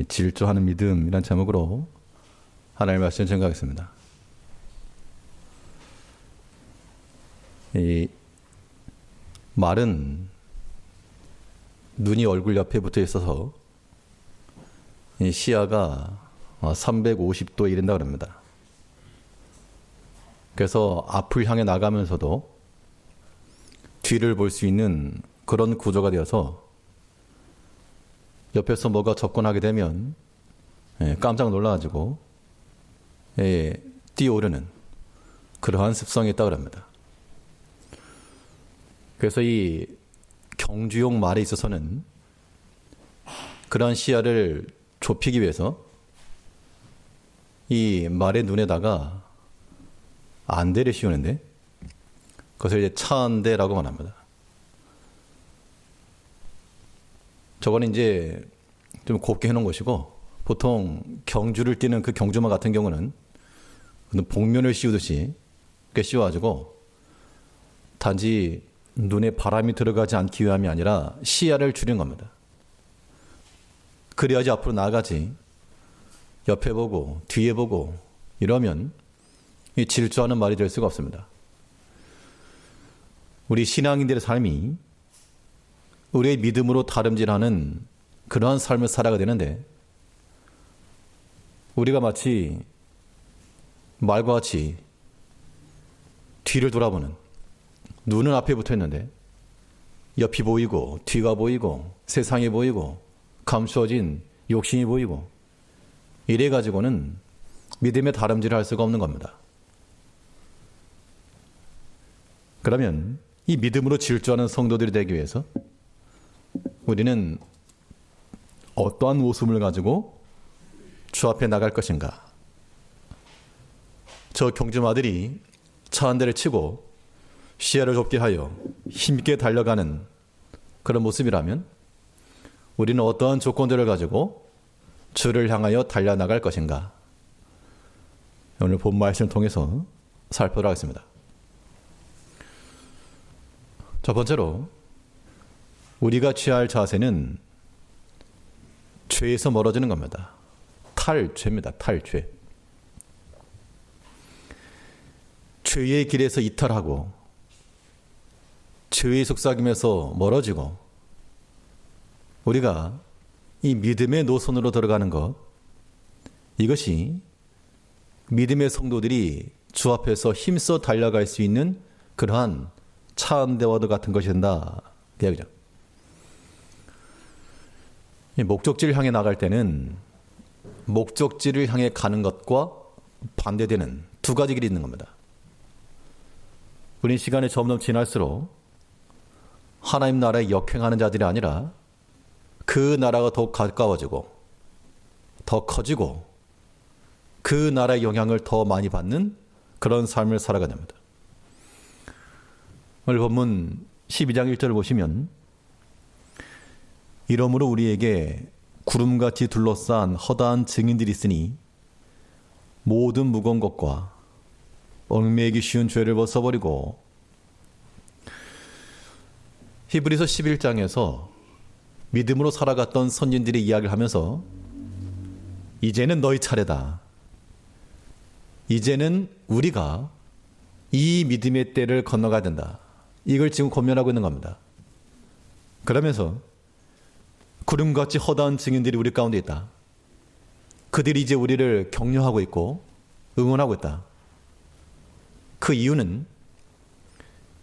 질주하는 믿음이란 제목으로 하나님의 말씀을 증거하겠습니다. 이 말은 눈이 얼굴 옆에 붙어 있어서 이 시야가 350도에 이른다고 합니다. 그래서 앞을 향해 나가면서도 뒤를 볼 수 있는 그런 구조가 되어서 옆에서 뭐가 접근하게 되면 깜짝 놀라가지고 뛰어오르는 그러한 습성이 있다고 합니다. 그래서 이 경주용 말에 있어서는 그러한 시야를 좁히기 위해서 이 말의 눈에다가 안대를 씌우는데 그것을 이제 차안대라고 말합니다. 저거는 이제 좀 곱게 해놓은 것이고, 보통 경주를 뛰는 그 경주마 같은 경우는 복면을 씌우듯이 이렇게 씌워가지고 단지 눈에 바람이 들어가지 않기 위함이 아니라 시야를 줄인 겁니다. 그래야지 앞으로 나아가지 옆에 보고 뒤에 보고 이러면 이 질주하는 말이 될 수가 없습니다. 우리 신앙인들의 삶이 우리의 믿음으로 다름질하는 그러한 삶을 살아가야 되는데, 우리가 마치 말과 같이 뒤를 돌아보는, 눈은 앞에 붙어 있는데 옆이 보이고 뒤가 보이고 세상이 보이고 감추어진 욕심이 보이고 이래 가지고는 믿음의 다름질을 할 수가 없는 겁니다. 그러면 이 믿음으로 질주하는 성도들이 되기 위해서 우리는 어떠한 모습을 가지고 주 앞에 나갈 것인가? 저 경주마들이 차 한 대를 치고 시야를 좁게 하여 힘있게 달려가는 그런 모습이라면 우리는 어떠한 조건들을 가지고 주를 향하여 달려나갈 것인가? 오늘 본 말씀을 통해서 살펴보도록 하겠습니다. 첫 번째로 우리가 취할 자세는 죄에서 멀어지는 겁니다. 탈죄입니다. 탈죄. 죄의 길에서 이탈하고 죄의 속삭임에서 멀어지고 우리가 이 믿음의 노선으로 들어가는 것, 이것이 믿음의 성도들이 주 앞에서 힘써 달려갈 수 있는 그러한 차안대와도 같은 것이 된다. 그 이야기죠. 목적지를 향해 나갈 때는 목적지를 향해 가는 것과 반대되는 두 가지 길이 있는 겁니다. 우리 시간이 점점 지날수록 하나님 나라에 역행하는 자들이 아니라 그 나라가 더욱 가까워지고 더 커지고 그 나라의 영향을 더 많이 받는 그런 삶을 살아가야 됩니다. 오늘 본문 12장 1절을 보시면, 이러므로 우리에게 구름같이 둘러싼 허다한 증인들이 있으니 모든 무거운 것과 얽매이기 쉬운 죄를 벗어버리고. 히브리서 11장에서 믿음으로 살아갔던 선진들의 이야기를 하면서 이제는 너희 차례다. 이제는 우리가 이 믿음의 때를 건너가야 된다. 이걸 지금 권면하고 있는 겁니다. 그러면서 구름같이 허다한 증인들이 우리 가운데 있다. 그들이 이제 우리를 격려하고 있고 응원하고 있다. 그 이유는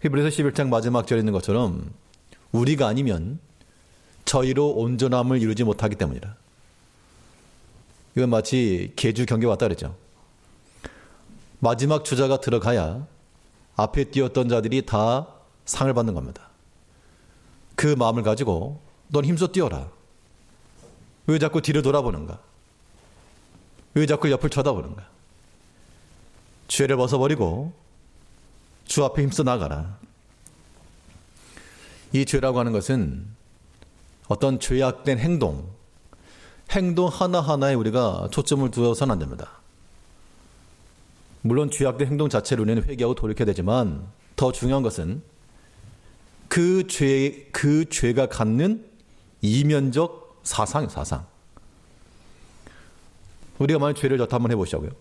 히브리서 11장 마지막 절에 있는 것처럼 우리가 아니면 저희로 온전함을 이루지 못하기 때문이다. 이건 마치 계주 경기에 왔다 그랬죠. 마지막 주자가 들어가야 앞에 뛰었던 자들이 다 상을 받는 겁니다. 그 마음을 가지고 넌 힘써 뛰어라. 왜 자꾸 뒤를 돌아보는가? 왜 자꾸 옆을 쳐다보는가? 죄를 벗어버리고 주 앞에 힘써 나가라. 이 죄라고 하는 것은 어떤 죄악된 행동 하나하나에 우리가 초점을 두어서는 안 됩니다. 물론 죄악된 행동 자체를 우리는 회개하고 돌이켜야 되지만 더 중요한 것은 그 죄가 갖는 이면적 사상이에요. 사상. 우리가 만약 죄를 졌다 한번 해보시자고요.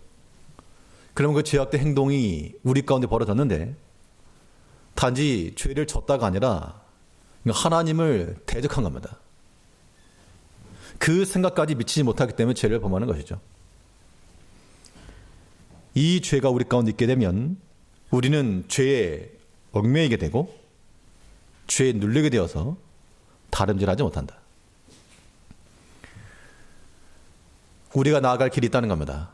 그러면 그 죄악된 행동이 우리 가운데 벌어졌는데 단지 죄를 졌다가 아니라 하나님을 대적한 겁니다. 그 생각까지 미치지 못하기 때문에 죄를 범하는 것이죠. 이 죄가 우리 가운데 있게 되면 우리는 죄에 얽매이게 되고 죄에 눌리게 되어서 다름질하지 못한다. 우리가 나아갈 길이 있다는 겁니다.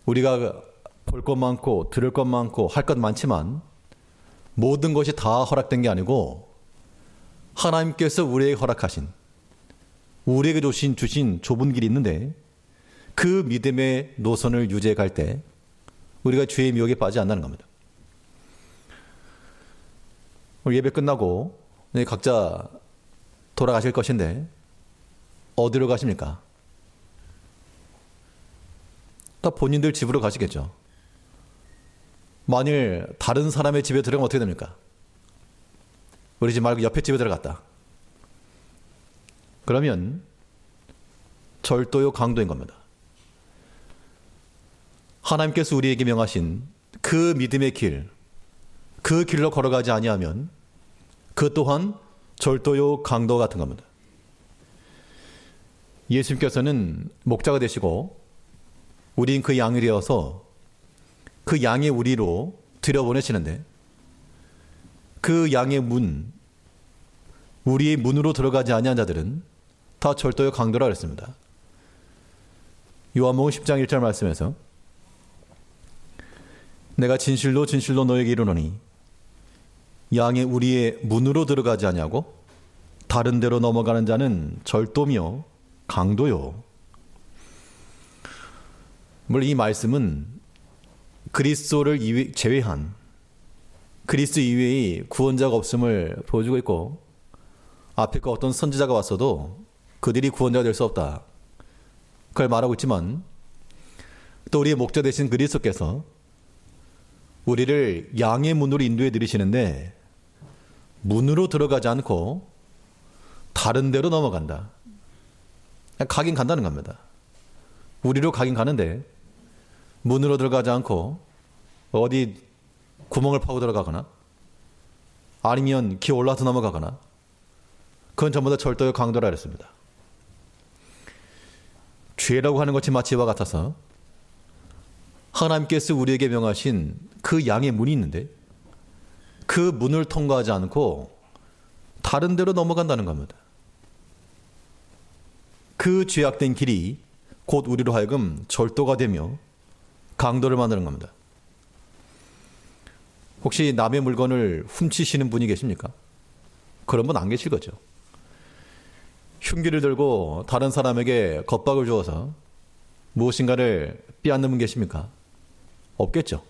우리가 볼 것 많고 들을 것 많고 할 것 많지만 모든 것이 다 허락된 게 아니고 하나님께서 우리에게 허락하신, 우리에게 주신 좁은 길이 있는데 그 믿음의 노선을 유지해 갈 때 우리가 죄의 미혹에 빠지지 않는다는 겁니다. 오늘 예배 끝나고 각자 돌아가실 것인데 어디로 가십니까? 다 본인들 집으로 가시겠죠. 만일 다른 사람의 집에 들어가면 어떻게 됩니까? 우리 집 말고 옆에 집에 들어갔다. 그러면 절도요 강도인 겁니다. 하나님께서 우리에게 명하신 그 믿음의 길, 그 길로 걸어가지 아니하면 그 또한 절도요 강도 같은 겁니다. 예수님께서는 목자가 되시고 우린 그 양이 되어서 그 양의 우리로 들여보내시는데 그 양의 문, 우리의 문으로 들어가지 아니한 자들은 다 절도요 강도라 그랬습니다. 요한복음 10장 1절 말씀에서 내가 진실로 진실로 너에게 이르노니 양의 우리의 문으로 들어가지 아니하고 다른 데로 넘어가는 자는 절도며 강도요. 물론 이 말씀은 그리스도를 제외한 그리스도 이외의 구원자가 없음을 보여주고 있고 앞에 그 어떤 선지자가 왔어도 그들이 구원자가 될 수 없다. 그걸 말하고 있지만 또 우리의 목자 되신 그리스도께서 우리를 양의 문으로 인도해 드리시는데 문으로 들어가지 않고 다른 데로 넘어간다. 가긴 간다는 겁니다. 우리로 가긴 가는데 문으로 들어가지 않고 어디 구멍을 파고 들어가거나 아니면 기 올라서 넘어가거나 그건 전부 다 절도의 강도라 그랬습니다. 죄라고 하는 것이 마치 이와 같아서 하나님께서 우리에게 명하신 그 양의 문이 있는데 그 문을 통과하지 않고 다른 데로 넘어간다는 겁니다. 그 죄악된 길이 곧 우리로 하여금 절도가 되며 강도를 만드는 겁니다. 혹시 남의 물건을 훔치시는 분이 계십니까? 그런 분 안 계실 거죠. 흉기를 들고 다른 사람에게 겁박을 주어서 무엇인가를 빼앗는 분 계십니까? 없겠죠.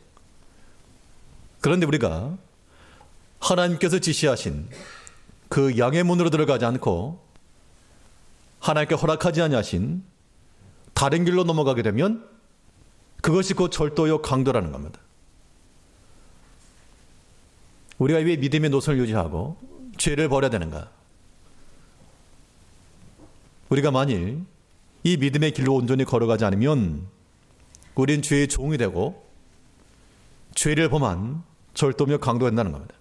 그런데 우리가 하나님께서 지시하신 그 양의 문으로 들어가지 않고 하나님께 허락하지 아니하신 다른 길로 넘어가게 되면 그것이 곧 절도요 강도라는 겁니다. 우리가 왜 믿음의 노선을 유지하고 죄를 버려야 되는가? 우리가 만일 이 믿음의 길로 온전히 걸어가지 않으면 우린 죄의 종이 되고 죄를 범한 절도며 강도가 된다는 겁니다.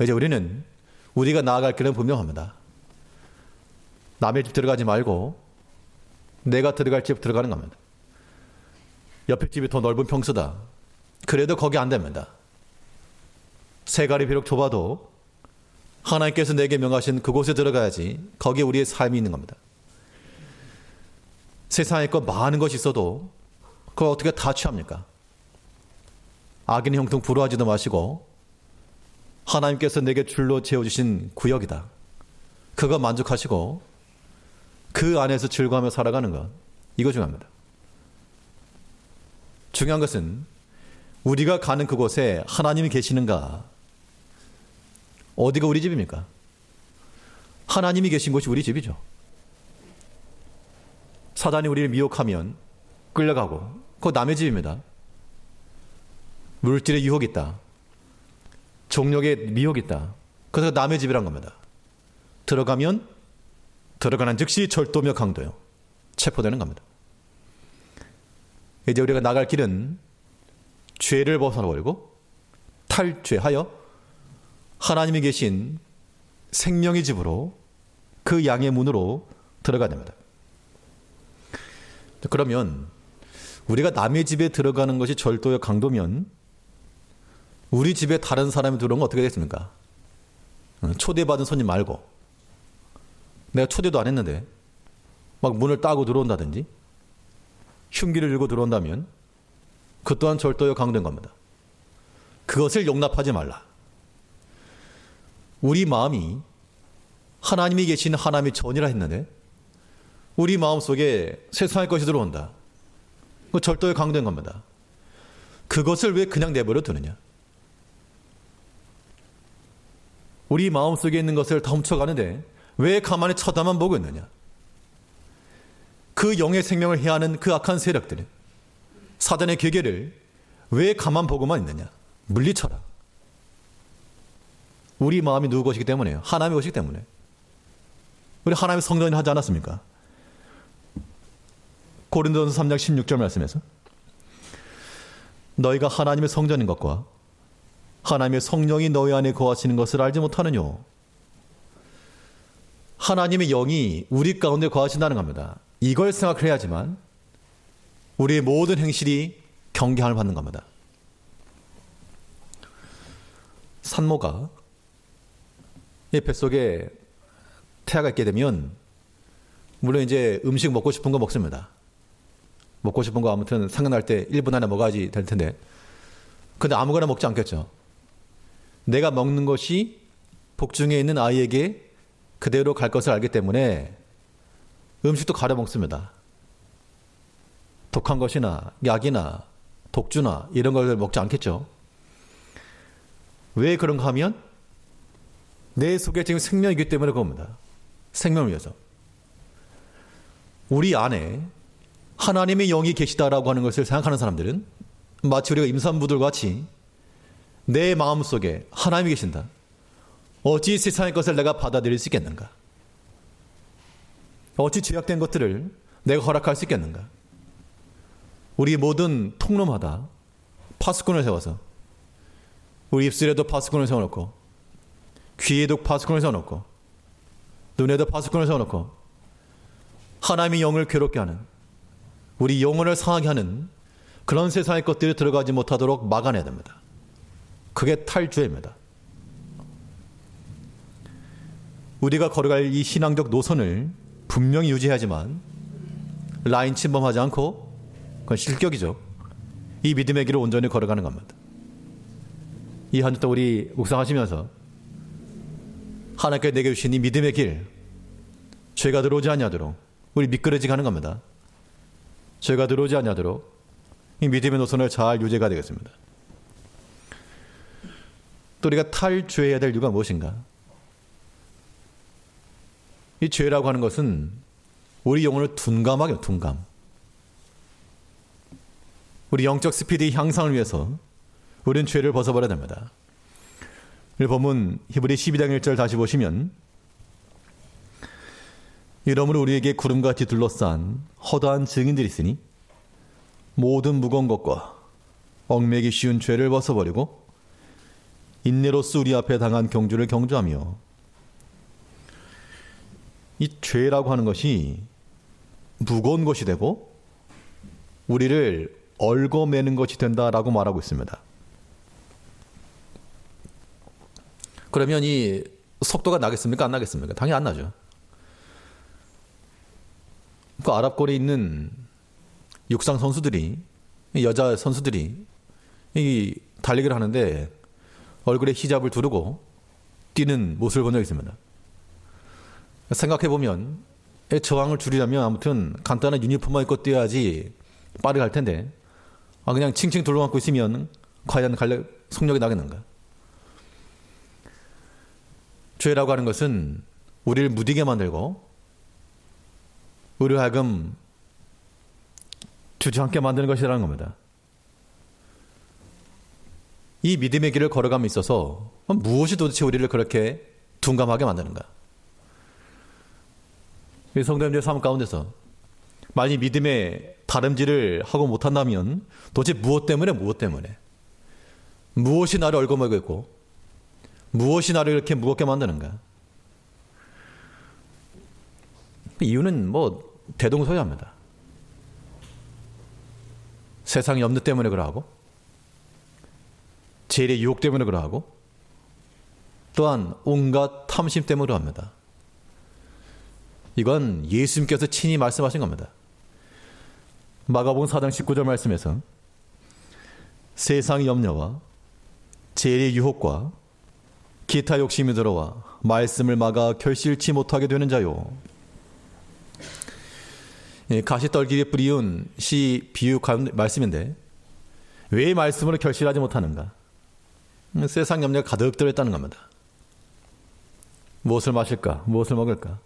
이제 우리는 우리가 나아갈 길은 분명합니다. 남의 집 들어가지 말고 내가 들어갈 집 들어가는 겁니다. 옆에 집이 더 넓은 평수다. 그래도 거기 안 됩니다. 세갈이 비록 좁아도 하나님께서 내게 명하신 그곳에 들어가야지 거기에 우리의 삶이 있는 겁니다. 세상에 것 많은 것이 있어도 그걸 어떻게 다 취합니까? 악인의 형통 부러워하지도 마시고 하나님께서 내게 줄로 채워주신 구역이다. 그거 만족하시고 그 안에서 즐거워하며 살아가는 것, 이거 중요합니다. 중요한 것은 우리가 가는 그곳에 하나님이 계시는가? 어디가 우리 집입니까? 하나님이 계신 곳이 우리 집이죠. 사단이 우리를 미혹하면 끌려가고 그거 남의 집입니다. 물질의 유혹이 있다. 종력의 미혹이 있다. 그래서 남의 집이란 겁니다. 들어가면 들어가는 즉시 절도며 강도요. 체포되는 겁니다. 이제 우리가 나갈 길은 죄를 벗어버리고 탈죄하여 하나님이 계신 생명의 집으로 그 양의 문으로 들어가야 됩니다. 그러면 우리가 남의 집에 들어가는 것이 절도의 강도면 우리 집에 다른 사람이 들어오면 어떻게 되겠습니까? 초대받은 손님 말고 내가 초대도 안 했는데 막 문을 따고 들어온다든지 흉기를 들고 들어온다면 그 또한 절도의 강도인 겁니다. 그것을 용납하지 말라. 우리 마음이 하나님이 계신 하나님의 전이라 했는데 우리 마음속에 세상의 것이 들어온다. 그 절도의 강도인 겁니다. 그것을 왜 그냥 내버려 두느냐? 우리 마음속에 있는 것을 다 훔쳐가는데 왜 가만히 쳐다만 보고 있느냐? 그 영의 생명을 해하는 그 악한 세력들, 사단의 괴계를 왜 가만 보고만 있느냐? 물리쳐라. 우리 마음이 누구 것이기 때문에요. 하나님의 것이기 때문에. 우리 하나님의 성전이 하지 않았습니까? 고린도전서 3장 16절 말씀에서 너희가 하나님의 성전인 것과 하나님의 성령이 너희 안에 거하시는 것을 알지 못하느뇨. 하나님의 영이 우리 가운데 거하신다는 겁니다. 이걸 생각해야지만 우리의 모든 행실이 경계함을 받는 겁니다. 산모가 이 뱃속에 태아가 있게 되면 물론 이제 음식 먹고 싶은 거 먹습니다. 먹고 싶은 거 아무튼 생각날 때 1분 안에 먹어야지 될 텐데 근데 아무거나 먹지 않겠죠. 내가 먹는 것이 복중에 있는 아이에게 그대로 갈 것을 알기 때문에 음식도 가려 먹습니다. 독한 것이나 약이나 독주나 이런 걸 먹지 않겠죠. 왜 그런가 하면 내 속에 지금 생명이기 때문에 그겁니다. 생명을 위해서. 우리 안에 하나님의 영이 계시다라고 하는 것을 생각하는 사람들은 마치 우리가 임산부들 같이 내 마음속에 하나님이 계신다. 어찌 세상의 것을 내가 받아들일 수 있겠는가? 어찌 죄악된 것들을 내가 허락할 수 있겠는가? 우리 모든 통로마다 파수꾼을 세워서 우리 입술에도 파수꾼을 세워놓고 귀에도 파수꾼을 세워놓고 눈에도 파수꾼을 세워놓고 하나님의 영을 괴롭게 하는 우리 영혼을 상하게 하는 그런 세상의 것들이 들어가지 못하도록 막아내야 됩니다. 그게 탈죄입니다. 우리가 걸어갈 이 신앙적 노선을 분명히 유지해야지만 라인 침범하지 않고 그건 실격이죠. 이 믿음의 길을 온전히 걸어가는 겁니다. 이 한 주 동안 우리 묵상하시면서 하나님께 내게 주신 이 믿음의 길, 죄가 들어오지 않냐도록 우리 미끄러지게 하는 겁니다. 죄가 들어오지 않냐도록 이 믿음의 노선을 잘 유지해야 되겠습니다. 또 우리가 탈죄해야 될 이유가 무엇인가? 이 죄라고 하는 것은 우리 영혼을 둔감하게 해요. 둔감. 우리 영적 스피드의 향상을 위해서 우리는 죄를 벗어버려야 됩니다. 이 본문 히브리 12장 1절 다시 보시면 이러므로 우리에게 구름같이 둘러싼 허다한 증인들이 있으니 모든 무거운 것과 얽매기 쉬운 죄를 벗어버리고 인내로써 우리 앞에 당한 경주를 경주하며. 이 죄라고 하는 것이 무거운 것이 되고 우리를 얽어매는 것이 된다라고 말하고 있습니다. 그러면 이 속도가 나겠습니까? 안 나겠습니까? 당연히 안 나죠. 그 아랍권에 있는 육상 선수들이, 여자 선수들이 이 달리기를 하는데 얼굴에 히잡을 두르고 뛰는 모습을 본 적이 있습니다. 생각해보면 저항을 줄이려면 아무튼 간단한 유니폼만 입고 뛰어야지 빠르게 갈 텐데 그냥 칭칭 둘러맞고 있으면 과연 속력이 나겠는가? 죄라고 하는 것은 우리를 무디게 만들고 우리를 하여금 주저앉게 만드는 것이라는 겁니다. 이 믿음의 길을 걸어감에 있어서 무엇이 도대체 우리를 그렇게 둔감하게 만드는가? 이 성도님들의 삶 가운데서 만약 믿음의 다름질을 하고 못한다면 도대체 무엇 때문에 무엇이 나를 얽어매고 있고 무엇이 나를 이렇게 무겁게 만드는가? 이유는 대동소이합니다. 세상의 염려 때문에 그러하고 죄의 유혹 때문에 그러하고 또한 온갖 탐심 때문에 그러합니다. 이건 예수님께서 친히 말씀하신 겁니다. 마가복음 4장 19절 말씀에서 세상의 염려와 죄의 유혹과 기타 욕심이 들어와 말씀을 막아 결실치 못하게 되는 자요. 가시떨기에 뿌리운 시 비유 말씀인데 왜 말씀으로 결실하지 못하는가? 세상 염려가 가득 들어있다는 겁니다. 무엇을 마실까? 무엇을 먹을까?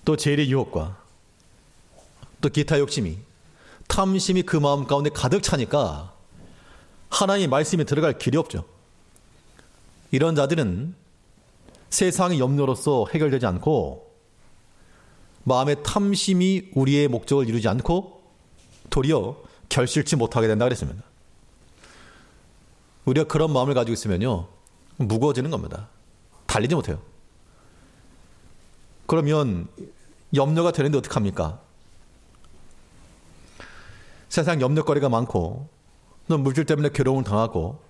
또 죄의 유혹과 또 기타 욕심이 탐심이 그 마음 가운데 가득 차니까 하나님의 말씀이 들어갈 길이 없죠. 이런 자들은 세상의 염려로서 해결되지 않고 마음의 탐심이 우리의 목적을 이루지 않고 도리어 결실치 못하게 된다 그랬습니다. 우리가 그런 마음을 가지고 있으면요 무거워지는 겁니다. 달리지 못해요. 그러면 염려가 되는데 어떡합니까? 세상 염려거리가 많고 또 물질 때문에 괴로움을 당하고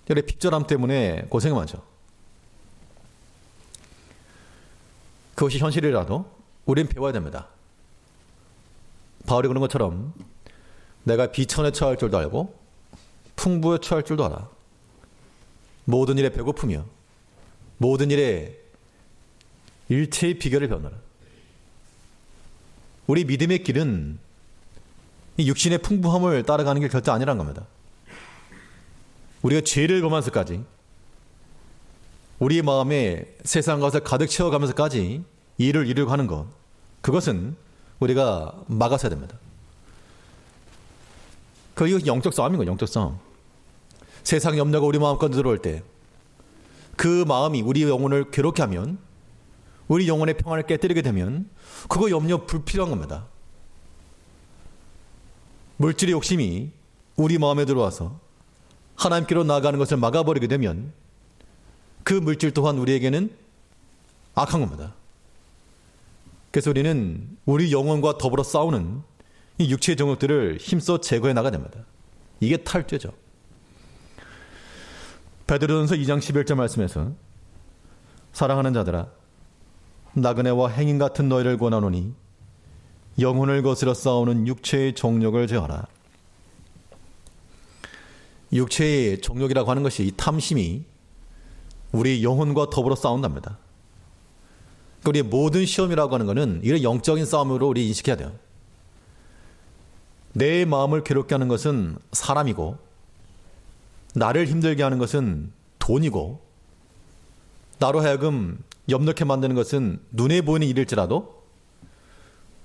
이런 핍절함 때문에 고생이 많죠. 그것이 현실이라도 우리는 배워야 됩니다. 바울이 그런 것처럼 내가 비천에 처할 줄도 알고 풍부에 처할 줄도 알아. 모든 일에 배고프며 모든 일에 일체의 비결을 배우노라. 우리 믿음의 길은 이 육신의 풍부함을 따라가는 게 절대 아니란 겁니다. 우리가 죄를 범하면서까지 우리 마음에 세상 것을 가득 채워가면서까지 일을 이루려고 하는 것, 그것은 우리가 막아서야 됩니다. 그게 영적 싸움인 거예요. 영적 싸움. 세상 염려가 우리 마음 가운데 들어올 때 그 마음이 우리 영혼을 괴롭게 하면, 우리 영혼의 평안을 깨뜨리게 되면 그거 염려 불필요한 겁니다. 물질의 욕심이 우리 마음에 들어와서 하나님께로 나아가는 것을 막아버리게 되면 그 물질 또한 우리에게는 악한 겁니다. 그래서 우리는 우리 영혼과 더불어 싸우는 이 육체의 정욕들을 힘써 제거해 나가야 됩니다. 이게 탈죄죠. 베드로전서 2장 11절 말씀에서 사랑하는 자들아 나그네와 행인 같은 너희를 권하노니 영혼을 거스려 싸우는 육체의 정욕을 제어하라. 육체의 정욕이라고 하는 것이 이 탐심이 우리 영혼과 더불어 싸운답니다. 우리의 모든 시험이라고 하는 것은 이런 영적인 싸움으로 우리 인식해야 돼요. 내 마음을 괴롭게 하는 것은 사람이고 나를 힘들게 하는 것은 돈이고 나로 하여금 염려케 만드는 것은 눈에 보이는 일일지라도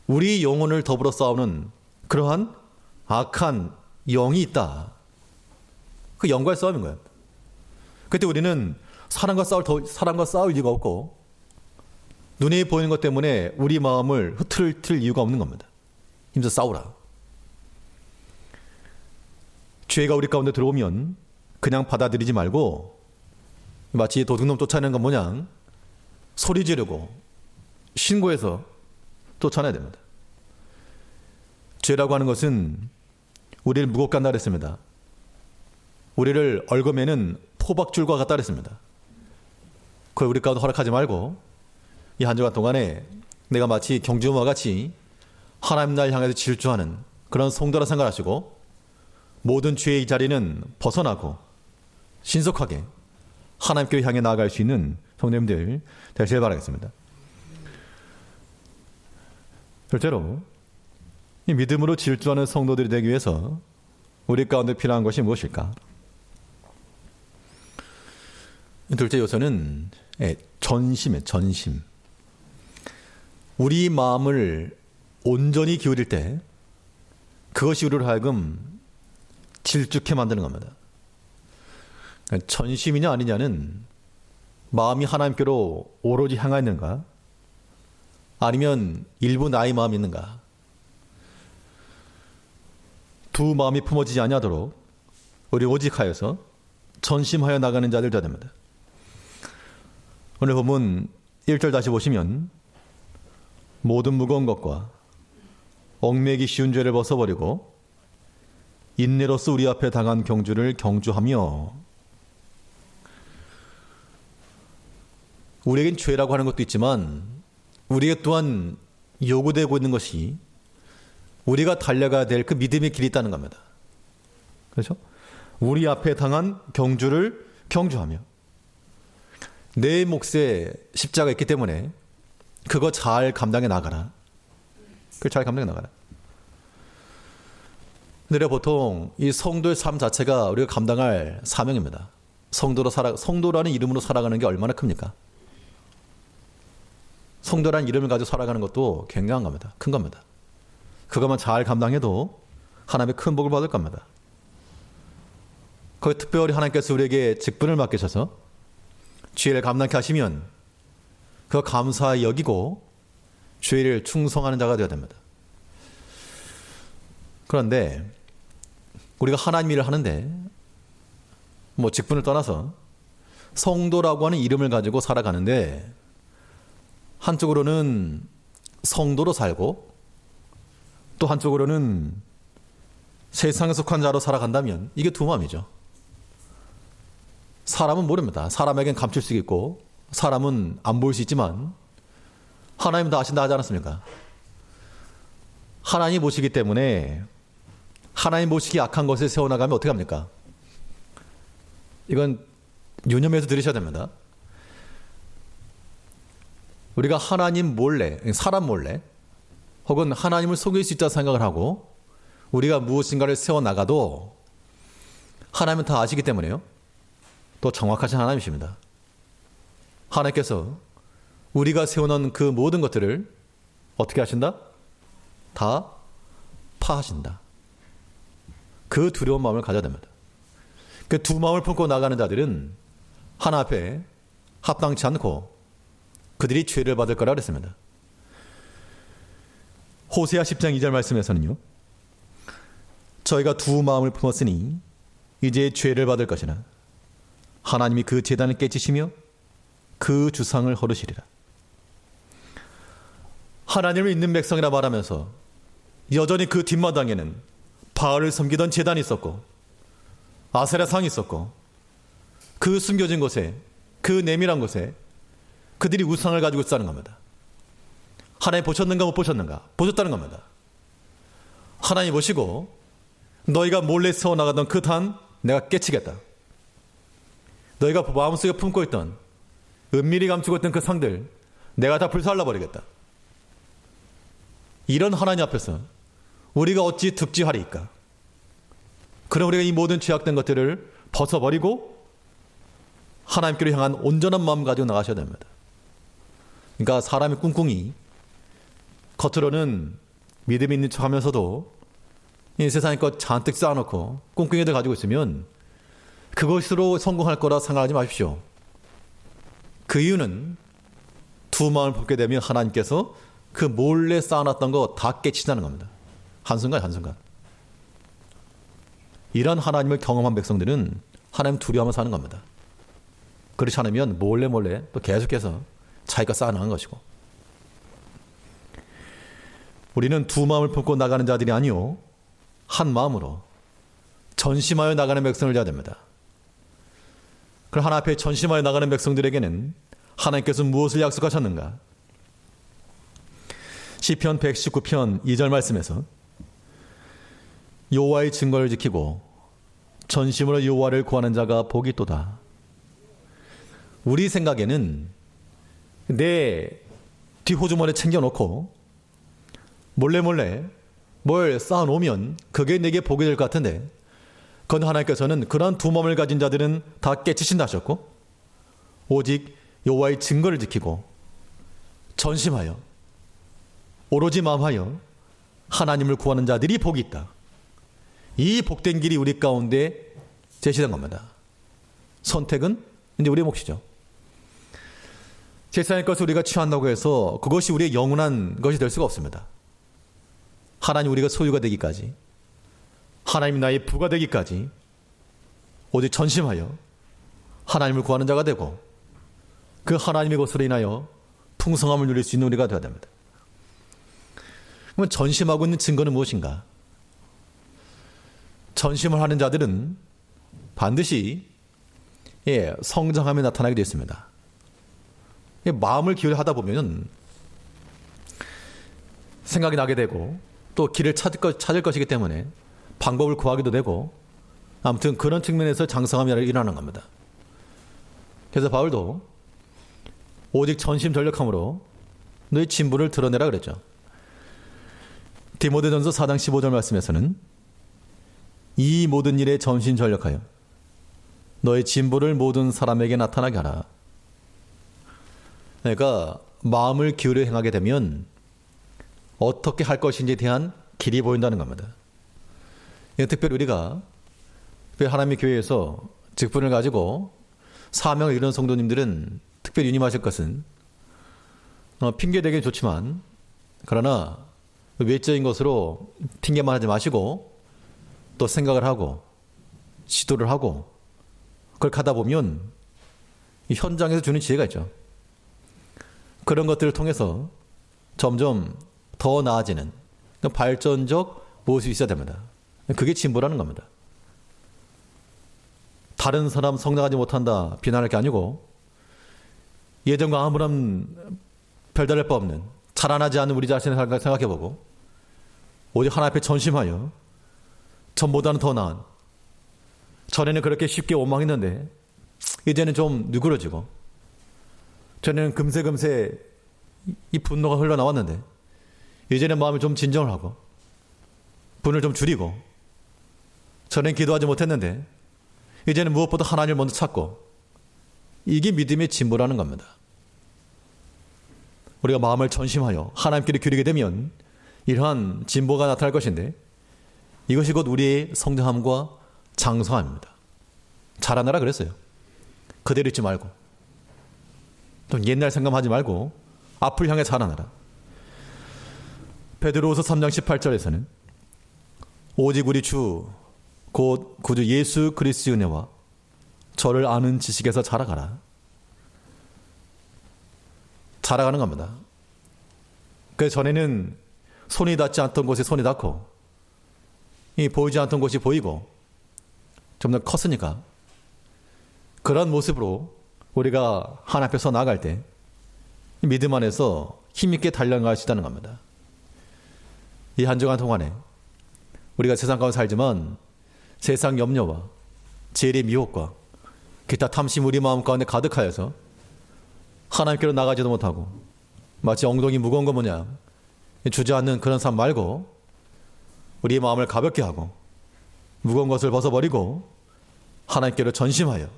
우리 영혼을 더불어 싸우는 그러한 악한 영이 있다. 그 영과의 싸움인 거예요. 그때 우리는 사람과 싸울 이유가 없고 눈에 보이는 것 때문에 우리 마음을 흐트릴 이유가 없는 겁니다. 힘써 싸우라. 죄가 우리 가운데 들어오면 그냥 받아들이지 말고 마치 도둑놈 쫓아내는 것 모양 소리 지르고 신고해서 쫓아내야 됩니다. 죄라고 하는 것은 우리를 무겁게 한다 그랬습니다. 우리를 얽어매는 포박줄과 같다 그랬습니다. 그걸 우리 가운데 허락하지 말고 이 한 주간 동안에 내가 마치 경주마와 같이 하나님 날 향해서 질주하는 그런 성도라 생각하시고 모든 죄의 자리는 벗어나고 신속하게 하나님께로 향해 나아갈 수 있는 성도님들 되시길 바라겠습니다. 실제로 이 믿음으로 질주하는 성도들이 되기 위해서 우리 가운데 필요한 것이 무엇일까? 둘째 요소는 전심이에요. 전심. 우리 마음을 온전히 기울일 때 그것이 우리를 하여금 질죽게 만드는 겁니다. 전심이냐 아니냐는 마음이 하나님께로 오로지 향하였는가 아니면 일부 나의 마음이 있는가? 두 마음이 품어지지 아니하도록 우리 오직하여서 전심하여 나가는 자들 되어야 됩니다. 오늘 본문 1절 다시 보시면 모든 무거운 것과 얽매기 쉬운 죄를 벗어버리고 인내로서 우리 앞에 당한 경주를 경주하며. 우리에겐 죄라고 하는 것도 있지만 우리에게 또한 요구되고 있는 것이 우리가 달려가야 될 그 믿음의 길이 있다는 겁니다. 그렇죠? 우리 앞에 당한 경주를 경주하며. 내 몫에 십자가 있기 때문에 그거 잘 감당해 나가라. 그걸 잘 감당해 나가라. 근데 보통 이 성도의 삶 자체가 우리가 감당할 사명입니다. 성도라는 이름으로 살아가는 게 얼마나 큽니까? 성도라는 이름을 가지고 살아가는 것도 굉장한 겁니다. 큰 겁니다. 그것만 잘 감당해도 하나님의 큰 복을 받을 겁니다. 거기 특별히 하나님께서 우리에게 직분을 맡기셔서 죄를 감당케 하시면 그거 감사히 여기고 죄를 충성하는 자가 되어야 됩니다. 그런데 우리가 하나님 일을 하는데 직분을 떠나서 성도라고 하는 이름을 가지고 살아가는데 한쪽으로는 성도로 살고 또 한쪽으로는 세상에 속한 자로 살아간다면 이게 두 마음이죠. 사람은 모릅니다. 사람에겐 감출 수 있고 사람은 안 보일 수 있지만 하나님은 다 아신다 하지 않았습니까? 하나님 보시기 때문에 하나님 보시기 약한 것을 세워나가면 어떻게 합니까? 이건 유념해서 들으셔야 됩니다. 우리가 하나님 몰래, 사람 몰래 혹은 하나님을 속일 수 있다고 생각을 하고 우리가 무엇인가를 세워나가도 하나님은 다 아시기 때문에요. 또 정확하신 하나님이십니다. 하나님께서 우리가 세워놓은 그 모든 것들을 어떻게 하신다? 다 파하신다. 그 두려운 마음을 가져야 됩니다. 그 두 마음을 품고 나가는 자들은 하나 앞에 합당치 않고 그들이 죄를 받을 거라 그랬습니다. 호세아 10장 2절 말씀에서는요. 저희가 두 마음을 품었으니 이제 죄를 받을 것이나 하나님이 그 제단을 깨치시며 그 주상을 허르시리라. 하나님을 믿는 백성이라 말하면서 여전히 그 뒷마당에는 바알을 섬기던 제단이 있었고 아세라상이 있었고 그 숨겨진 곳에 그 내밀한 곳에 그들이 우상을 가지고 있다는 겁니다. 하나님 보셨는가 못 보셨는가? 보셨다는 겁니다. 하나님 보시고 너희가 몰래 세워나가던 그 단 내가 깨치겠다. 너희가 마음속에 품고 있던 은밀히 감추고 있던 그 상들 내가 다 불살라버리겠다. 이런 하나님 앞에서 우리가 어찌 득지하리이까? 그럼 우리가 이 모든 죄악된 것들을 벗어버리고 하나님께로 향한 온전한 마음 가지고 나가셔야 됩니다. 그러니까 사람이 꿍꿍이 겉으로는 믿음이 있는 척하면서도 이 세상의 것 잔뜩 쌓아놓고 꿍꿍이들 가지고 있으면 그것으로 성공할 거라 생각하지 마십시오. 그 이유는 두 마음을 품게 되면 하나님께서 그 몰래 쌓아놨던 거 다 깨치자는 겁니다. 한순간 한순간. 이런 하나님을 경험한 백성들은 하나님 두려워하며 사는 겁니다. 그렇지 않으면 몰래 또 계속해서 자기가 쌓아나간 것이고. 우리는 두 마음을 품고 나가는 자들이 아니요 한 마음으로 전심하여 나가는 백성을 되어야 됩니다. 그럼 하나님 앞에 전심하여 나가는 백성들에게는 하나님께서 무엇을 약속하셨는가? 시편 119편 2절 말씀에서 여호와의 증거를 지키고 전심으로 여호와를 구하는 자가 복이 있도다. 우리 생각에는 내 뒷호주머니에 챙겨놓고 몰래 뭘 쌓아놓으면 그게 내게 복이 될 것 같은데 그건 하나님께서는 그러한 두 마음을 가진 자들은 다 깨치신다 하셨고 오직 여호와의 증거를 지키고 전심하여 오로지 마음하여 하나님을 구하는 자들이 복이 있다. 이 복된 길이 우리 가운데 제시된 겁니다. 선택은 이제 우리의 몫이죠. 세상의 것을 우리가 취한다고 해서 그것이 우리의 영원한 것이 될 수가 없습니다. 하나님 우리가 소유가 되기까지, 하나님이 나의 부가 되기까지 오직 전심하여 하나님을 구하는 자가 되고 그 하나님의 것으로 인하여 풍성함을 누릴 수 있는 우리가 되어야 됩니다. 그러면 전심하고 있는 증거는 무엇인가? 전심을 하는 자들은 반드시 성장함이 나타나게 되어 있습니다. 마음을 기울여 하다 보면 생각이 나게 되고 또 길을 찾을 것이기 때문에 방법을 구하기도 되고 아무튼 그런 측면에서 장성함이 일어나는 겁니다. 그래서 바울도 오직 전심전력함으로 너희 진보를 드러내라 그랬죠. 디모데전서 4장 15절 말씀에서는 이 모든 일에 전심전력하여 너의 진보를 모든 사람에게 나타나게 하라. 그러니까 마음을 기울여 행하게 되면 어떻게 할 것인지에 대한 길이 보인다는 겁니다. 특별히 우리가 하나님의 교회에서 직분을 가지고 사명을 이루는 성도님들은 특별히 유념하실 것은 핑계대기는 좋지만 그러나 외적인 것으로 핑계만 하지 마시고 또 생각을 하고 시도를 하고 그렇게 하다 보면 이 현장에서 주는 지혜가 있죠. 그런 것들을 통해서 점점 더 나아지는 발전적 모습이 있어야 됩니다. 그게 진보라는 겁니다. 다른 사람 성장하지 못한다 비난할 게 아니고 예전과 아무런 별다를 바 없는 자라나지 않는 우리 자신을 생각해보고 오직 하나님 앞에 전심하여 전보다는 더 나은, 전에는 그렇게 쉽게 원망했는데 이제는 좀 누그러지고, 전에는 금세금세 이 분노가 흘러나왔는데 이제는 마음을 좀 진정을 하고 분을 좀 줄이고, 전엔 기도하지 못했는데 이제는 무엇보다 하나님을 먼저 찾고, 이게 믿음의 진보라는 겁니다. 우리가 마음을 전심하여 하나님께로 기울이게 되면 이러한 진보가 나타날 것인데, 이것이 곧 우리의 성장함과 장성함입니다. 자라나라 그랬어요. 그대로 있지 말고, 또 옛날 생각하지 말고 앞을 향해 자라나라. 베드로후서 3장 18절에서는 오직 우리 주 곧 구주 예수 그리스도의 은혜와 저를 아는 지식에서 자라가라. 자라가는 겁니다. 그 전에는 손이 닿지 않던 곳에 손이 닿고, 이 보이지 않던 곳이 보이고 좀 더 컸으니까 그런 모습으로 우리가 하나님 앞에서 나아갈 때 믿음 안에서 힘있게 달려갈 수 있다는 겁니다. 이 한 주간 동안에 우리가 세상 가운데 살지만 세상 염려와 재일의 미혹과 기타 탐심 우리 마음 가운데 가득하여서 하나님께로 나가지도 못하고 마치 엉덩이 무거운 것 마냥 주저앉는 그런 삶 말고, 우리의 마음을 가볍게 하고 무거운 것을 벗어버리고 하나님께로 전심하여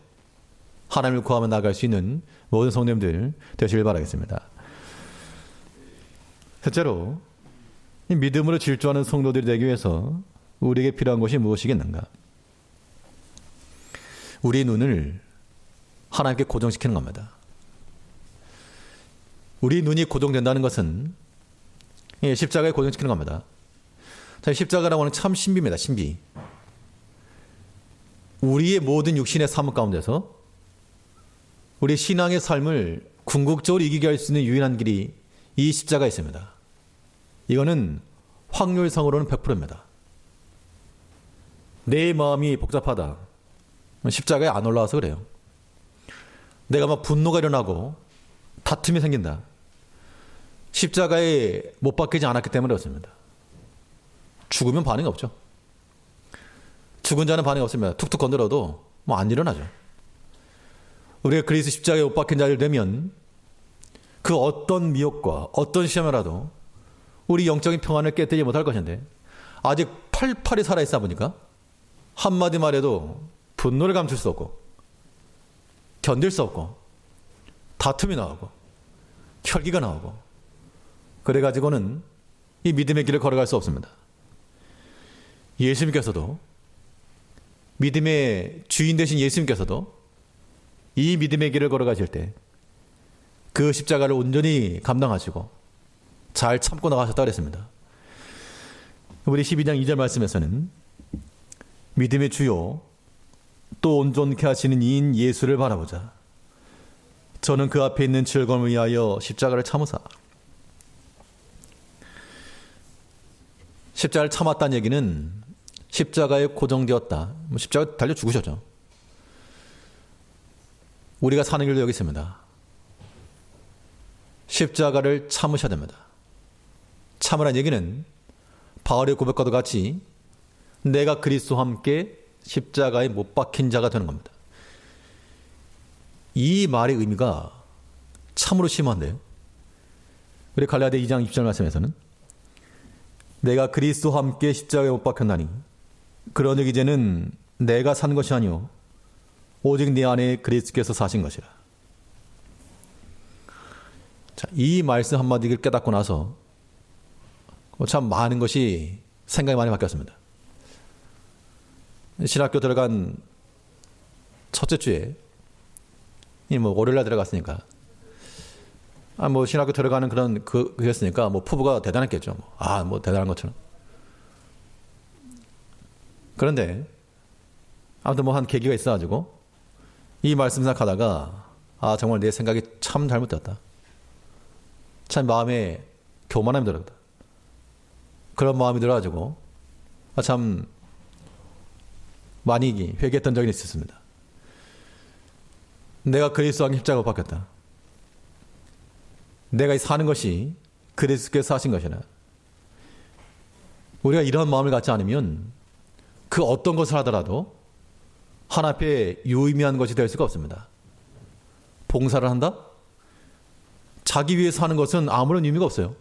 하나님을 구하며 나갈 수 있는 모든 성도님들 되시길 바라겠습니다. 셋째로, 이 믿음으로 질주하는 성도들이 되기 위해서 우리에게 필요한 것이 무엇이겠는가? 우리의 눈을 하나님께 고정시키는 겁니다. 우리 눈이 고정된다는 것은 십자가에 고정시키는 겁니다. 자, 십자가라고 하는 참 신비입니다. 신비. 우리의 모든 육신의 삶 가운데서 우리 신앙의 삶을 궁극적으로 이기게 할 수 있는 유일한 길이 이 십자가에 있습니다. 이거는 확률상으로는 100%입니다. 내 마음이 복잡하다, 십자가에 안 올라와서 그래요. 내가 막 분노가 일어나고 다툼이 생긴다, 십자가에 못 박히지 않았기 때문에 그렇습니다. 죽으면 반응이 없죠. 죽은 자는 반응이 없습니다. 툭툭 건드려도 뭐 안 일어나죠. 우리가 그리스도 십자가에 못 박힌 자들 되면 그 어떤 미혹과 어떤 시험이라도 우리 영적인 평안을 깨뜨리지 못할 것인데, 아직 팔팔이 살아있다 보니까 한마디 말해도 분노를 감출 수 없고 견딜 수 없고 다툼이 나오고 혈기가 나오고, 그래가지고는 이 믿음의 길을 걸어갈 수 없습니다. 예수님께서도, 믿음의 주인 되신 예수님께서도 이 믿음의 길을 걸어가실 때 그 십자가를 온전히 감당하시고 잘 참고 나가셨다 그랬습니다. 우리 12장 2절 말씀에서는 믿음의 주요 또 온전케 하시는 이인 예수를 바라보자. 저는 그 앞에 있는 즐거움을 위하여 십자가를 참으사. 십자가를 참았다는 얘기는 십자가에 고정되었다. 십자가에 달려 죽으셨죠. 우리가 사는 길도 여기 있습니다. 십자가를 참으셔야 됩니다. 참으란 얘기는 바울의 고백과도 같이 내가 그리스도와 함께 십자가에 못 박힌 자가 되는 겁니다. 이 말의 의미가 참으로 심한데요. 우리 갈라디아 2장 20절 말씀에서는 내가 그리스도와 함께 십자가에 못 박혔나니 그러니 이제는 내가 산 것이 아니오 오직 내 안에 그리스도께서 사신 것이라. 자, 이 말씀 한마디를 깨닫고 나서 참 많은 것이 생각이 많이 바뀌었습니다. 신학교 들어간 첫째 주에 월요일날 들어갔으니까 신학교 들어가는 그런 그였으니까 포부가 대단했겠죠. 대단한 것처럼. 그런데 아무튼 한 계기가 있어가지고 이 말씀 생각하다가 정말 내 생각이 참 잘못되었다. 참 마음에 교만함이 들었다. 그런 마음이 들어가지고 참 많이 회개했던 적이 있었습니다. 내가 그리스도와 십자가에 못 박혔다. 내가 사는 것이 그리스도께서 하신 것이라. 우리가 이런 마음을 갖지 않으면 그 어떤 것을 하더라도 하나님 앞에 유의미한 것이 될 수가 없습니다. 봉사를 한다? 자기 위해서 하는 것은 아무런 의미가 없어요.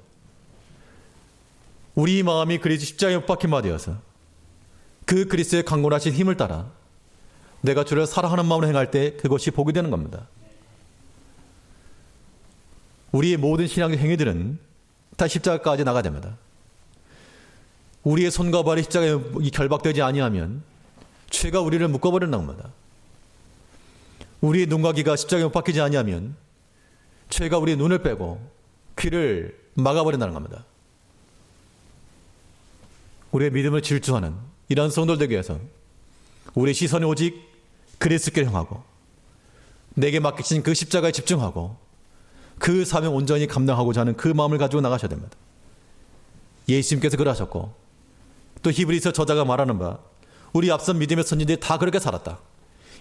우리 마음이 그리스도 십자가에 못 박힌 바 되어서 그 그리스도의 강건하신 힘을 따라 내가 주를 사랑하는 마음으로 행할 때 그것이 복이 되는 겁니다. 우리의 모든 신앙의 행위들은 다 십자가까지 나가야 됩니다. 우리의 손과 발이 십자가에 결박되지 아니하면 죄가 우리를 묶어버리는 겁니다. 우리의 눈과 귀가 십자가에 못 박히지 아니하면 죄가 우리의 눈을 빼고 귀를 막아버린다는 겁니다. 우리의 믿음을 질주하는 이러한 성도들 되기 위해서 우리의 시선이 오직 그리스도께를 향하고 내게 맡기신 그 십자가에 집중하고 그 사명 온전히 감당하고자 하는 그 마음을 가지고 나가셔야 됩니다. 예수님께서 그러하셨고 또 히브리서 저자가 말하는 바 우리 앞선 믿음의 선진들이 다 그렇게 살았다.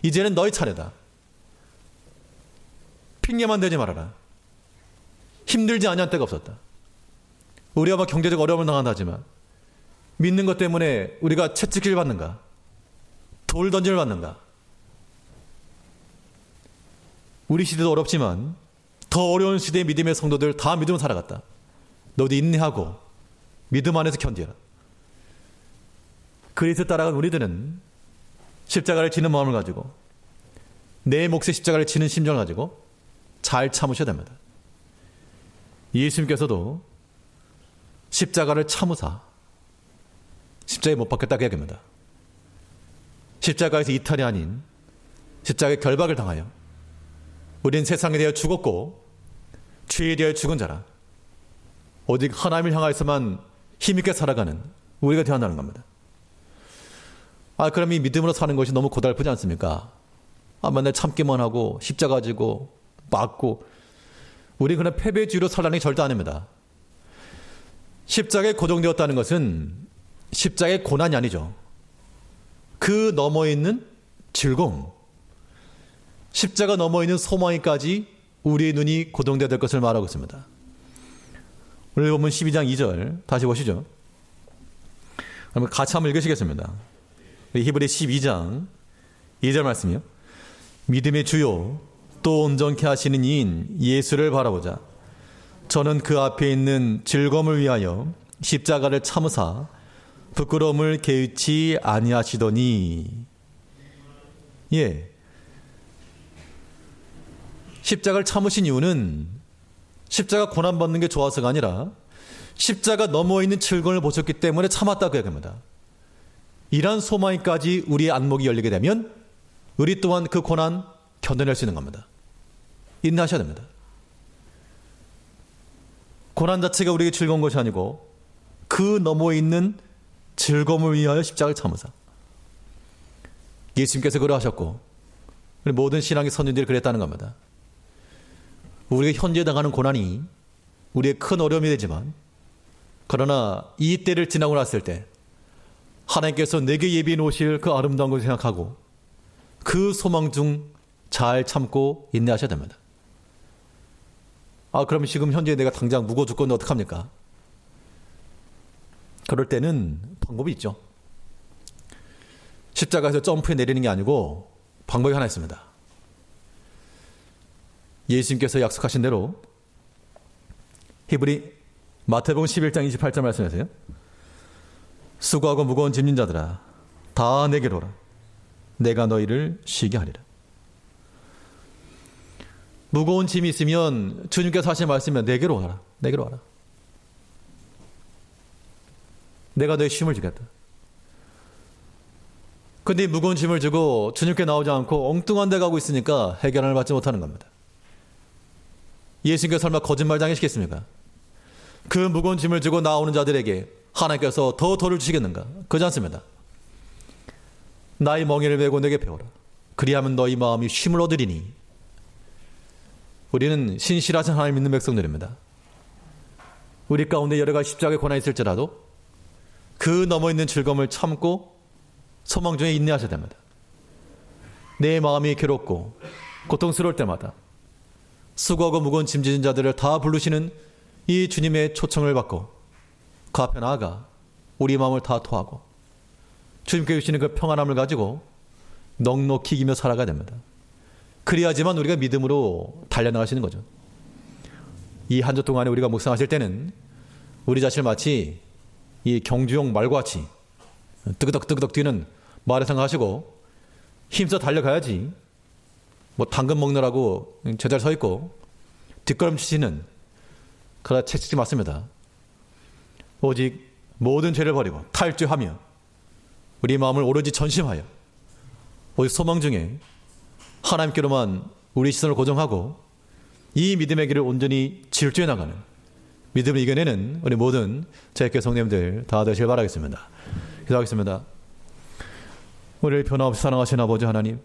이제는 너희 차례다. 핑계만 대지 말아라. 힘들지 아니한 때가 없었다. 우리가 경제적 어려움을 당한다 하지만 믿는 것 때문에 우리가 채찍질 받는가? 돌 던질 받는가? 우리 시대도 어렵지만 더 어려운 시대의 믿음의 성도들 다 믿음을 살아갔다. 너도 인내하고 믿음 안에서 견디라. 그리스도 따라간 우리들은 십자가를 지는 마음을 가지고 내 몫의 십자가를 지는 심정을 가지고 잘 참으셔야 됩니다. 예수님께서도 십자가를 참으사 십자가에 못 박혔다고 이야기합니다. 십자가에서 이탈이 아닌 십자가의 결박을 당하여 우리는 세상에 대하여 죽었고 죄에 대하여 죽은 자라. 오직 하나님을 향하여서만 힘있게 살아가는 우리가 되어야 한다는 겁니다. 그럼 이 믿음으로 사는 것이 너무 고달프지 않습니까? 맨날 참기만 하고 십자가 지고 맞고 우리 그냥 패배주의로 살라는 게 절대 아닙니다. 십자가에 고정되었다는 것은 십자가의 고난이 아니죠. 그 너머에 있는 즐거움, 십자가 너머에 있는 소망이까지 우리의 눈이 고정되어야 될 것을 말하고 있습니다. 오늘 본문 12장 2절 다시 보시죠. 그러면 같이 한번 읽으시겠습니다. 히브리 12장 2절 말씀이요. 믿음의 주요 또 온전케 하시는 이인 예수를 바라보자. 저는 그 앞에 있는 즐거움을 위하여 십자가를 참으사 부끄러움을 개의치 아니하시더니. 십자가를 참으신 이유는 십자가 고난받는 게 좋아서가 아니라 십자가 넘어 있는 즐거움을 보셨기 때문에 참았다고 얘기합니다. 이러한 소망까지 우리의 안목이 열리게 되면 우리 또한 그 고난 견뎌낼 수 있는 겁니다. 인내하셔야 됩니다. 고난 자체가 우리에게 즐거운 것이 아니고 그 너머에 있는 즐거움을 위하여 십자가를 참으사. 예수님께서 그러하셨고 우리 모든 신앙의 선진들이 그랬다는 겁니다. 우리가 현재 당하는 고난이 우리의 큰 어려움이 되지만 그러나 이 때를 지나고 났을 때 하나님께서 내게 예비해 놓으실 그 아름다운 것을 생각하고 그 소망 중 잘 참고 인내하셔야 됩니다. 그럼 지금 현재 내가 당장 무거워 죽겠는데 어떡합니까? 그럴 때는 방법이 있죠. 십자가에서 점프해 내리는 게 아니고 방법이 하나 있습니다. 예수님께서 약속하신 대로 마태복음 11장 28절 말씀하세요. 수고하고 무거운 짐진 자들아 다 내게로 오라. 내가 너희를 쉬게 하리라. 무거운 짐이 있으면 주님께서 하신 말씀이면 내게로 와라. 내게로 와라. 내가 너의 쉼을 주겠다. 근데 이 무거운 짐을 주고 주님께 나오지 않고 엉뚱한 데 가고 있으니까 해결을 받지 못하는 겁니다. 예수님께서 설마 거짓말 당하시겠습니까? 그 무거운 짐을 주고 나오는 자들에게 하나님께서 더 돌을 주시겠는가? 그렇지 않습니다. 나의 멍에를 메고 내게 배워라. 그리하면 너희 마음이 쉼을 얻으리니. 우리는 신실하신 하나님 믿는 백성들입니다. 우리 가운데 여러 가지 십자가의 고난이 있을지라도 그 넘어 있는 즐거움을 참고 소망 중에 인내하셔야 됩니다. 내 마음이 괴롭고 고통스러울 때마다 수고하고 무거운 짐진 자들을 다 부르시는 이 주님의 초청을 받고 그 앞에 나아가 우리 마음을 다 토하고 주님께 주시는 그 평안함을 가지고 넉넉히 이기며 살아가야 됩니다. 그래야지만 우리가 믿음으로 달려나갈 수 있는 거죠. 이 한 주 동안에 우리가 묵상하실 때는 우리 자신을 마치 이 경주용 말과 같이 뜨그덕뜨그덕 뛰는 말에 생각하시고 힘써 달려가야지 당근 먹느라고 제자리 서 있고 뒷걸음치시는 그런 채찍이 맞습니다. 오직 모든 죄를 버리고 탈주하며 우리 마음을 오로지 전심하여 오직 소망 중에 하나님께로만 우리 시선을 고정하고 이 믿음의 길을 온전히 질주해 나가는 믿음을 이겨내는 우리 모든 제교회 성도님들 다 되시길 바라겠습니다. 기도하겠습니다. 우리를 변함없이 사랑하신 아버지 하나님,